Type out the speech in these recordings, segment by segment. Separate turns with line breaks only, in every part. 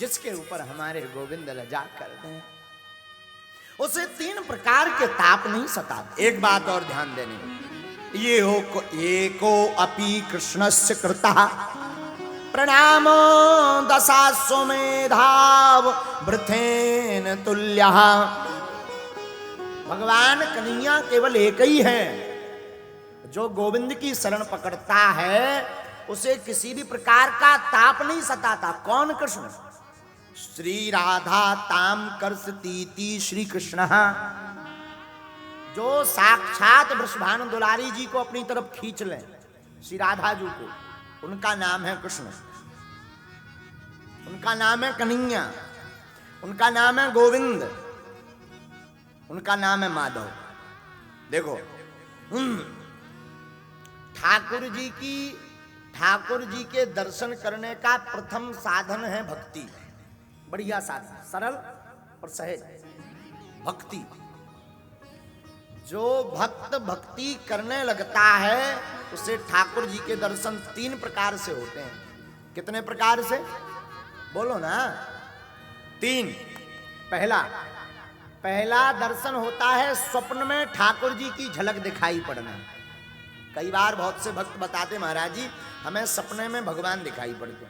जिसके ऊपर हमारे गोविंद लजा कर दें, उसे 3 प्रकार के ताप नहीं सताते। एक बात और ध्यान देने, ये को अपि कृष्णस्य कृतः प्रणाम दशाश्वमेधाव वृथेन तुल्यः। भगवान कन्हैया केवल एक ही है, जो गोविंद की शरण पकड़ता है उसे किसी भी प्रकार का ताप नहीं सताता। कौन? कृष्ण। श्री राधा ताम कर्षतीति श्री कृष्ण, जो साक्षात वृषभानु दुलारी जी को अपनी तरफ खींच लें, श्री राधा जी को, उनका नाम है कृष्ण, उनका नाम है कन्हैया, उनका नाम है गोविंद, उनका नाम है माधव। देखो, ठाकुर जी के दर्शन करने का प्रथम साधन है भक्ति। बढ़िया साधन, सरल और सहज भक्ति। जो भक्त भक्ति करने लगता है उसे ठाकुर जी के दर्शन 3 प्रकार से होते हैं। कितने प्रकार से? बोलो ना। 3। पहला दर्शन होता है स्वप्न में ठाकुर जी की झलक दिखाई पड़ना। कई बार बहुत से भक्त बताते, महाराज जी हमें सपने में भगवान दिखाई पड़ते,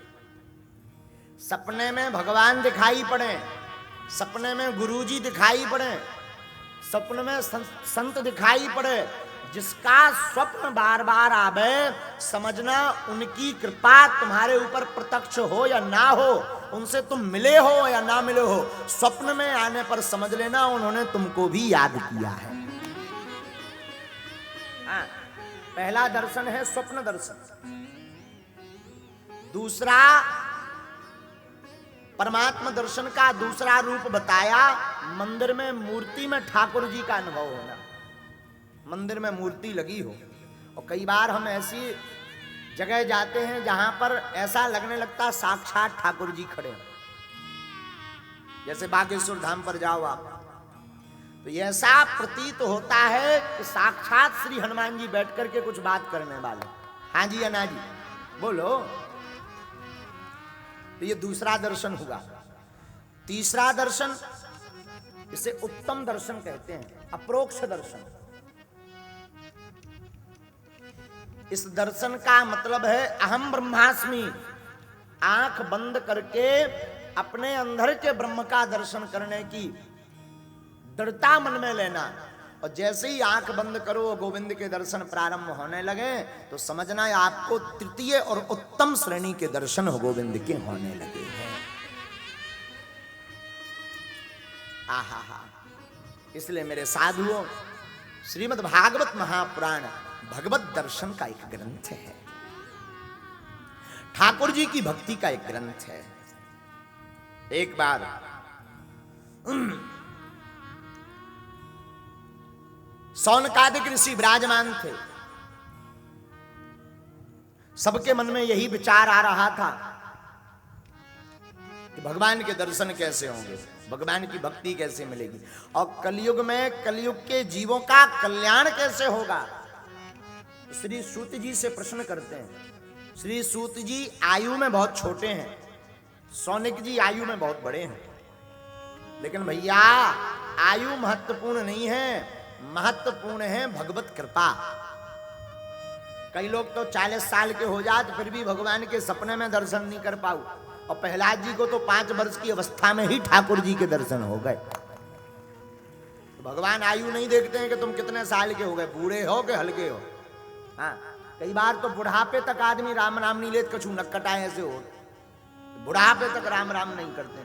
सपने में भगवान दिखाई पड़े, सपने में गुरुजी दिखाई पड़े, सपने में संत दिखाई पड़े। जिसका स्वप्न बार बार आवे, समझना उनकी कृपा तुम्हारे ऊपर प्रत्यक्ष हो या ना हो, उनसे तुम मिले हो या ना मिले हो, स्वप्न में आने पर समझ लेना उन्होंने तुमको भी याद किया है। पहला दर्शन है स्वप्न दर्शन। दूसरा, परमात्मा दर्शन का दूसरा रूप बताया, मंदिर में मूर्ति में ठाकुर जी का अनुभव होना। मंदिर में मूर्ति लगी हो, और कई बार हम ऐसी जगह जाते हैं जहां पर ऐसा लगने लगता साक्षात ठाकुर जी खड़े हैं। जैसे बागेश्वर धाम पर जाओ आप, तो ऐसा प्रतीत होता है कि साक्षात श्री हनुमान जी बैठ करके कुछ बात करने वाले। हाँ जी या ना जी? बोलो। तो ये दूसरा दर्शन हुआ। तीसरा दर्शन, इसे उत्तम दर्शन कहते हैं, अप्रोक्ष दर्शन। इस दर्शन का मतलब है अहम ब्रह्मास्मि, आंख बंद करके अपने अंदर के ब्रह्म का दर्शन करने की दृढ़ता मन में लेना। और जैसे ही आंख बंद करो गोविंद के दर्शन प्रारंभ होने लगे तो समझना आपको तृतीय और उत्तम श्रेणी के दर्शन गोविंद के होने लगे हैं। आहा, इसलिए मेरे साधुओं, श्रीमद् भागवत महापुराण भगवत दर्शन का एक ग्रंथ है, ठाकुर जी की भक्ति का एक ग्रंथ है। एक बार सौनकादिक ऋषि विराजमान थे, सबके मन में यही विचार आ रहा था कि भगवान के दर्शन कैसे होंगे, भगवान की भक्ति कैसे मिलेगी, और कलयुग में कलयुग के जीवों का कल्याण कैसे होगा। श्री सूत जी से प्रश्न करते हैं। श्री सूत जी आयु में बहुत छोटे हैं, सौनिक जी आयु में बहुत बड़े हैं, लेकिन भैया आयु महत्वपूर्ण नहीं है, महत्वपूर्ण है भगवत कृपा। कई लोग तो 40 साल के हो जाते फिर भी भगवान के सपने में दर्शन नहीं कर पाऊ, और प्रहलाद जी को तो 5 वर्ष की अवस्था में ही ठाकुर जी के दर्शन हो गए। तो भगवान आयु नहीं देखते हैं कि तुम कितने साल के हो गए, बूढ़े हो कि हल्के हो। हाँ, कई बार तो बुढ़ापे तक आदमी राम राम नहीं लेते, कछु नक्कटाए ऐसे हो, बुढ़ापे तक राम राम नहीं करते।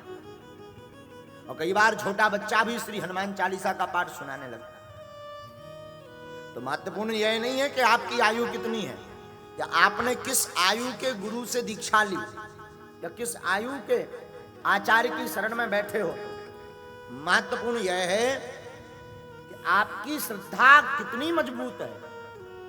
और कई बार छोटा बच्चा भी श्री हनुमान चालीसा का पाठ सुनाने लगता। तो महत्वपूर्ण यह नहीं है कि आपकी आयु कितनी है, या आपने किस आयु के गुरु से दीक्षा ली, या किस आयु के आचार्य की शरण में बैठे हो। महत्वपूर्ण यह है कि आपकी श्रद्धा कितनी मजबूत है,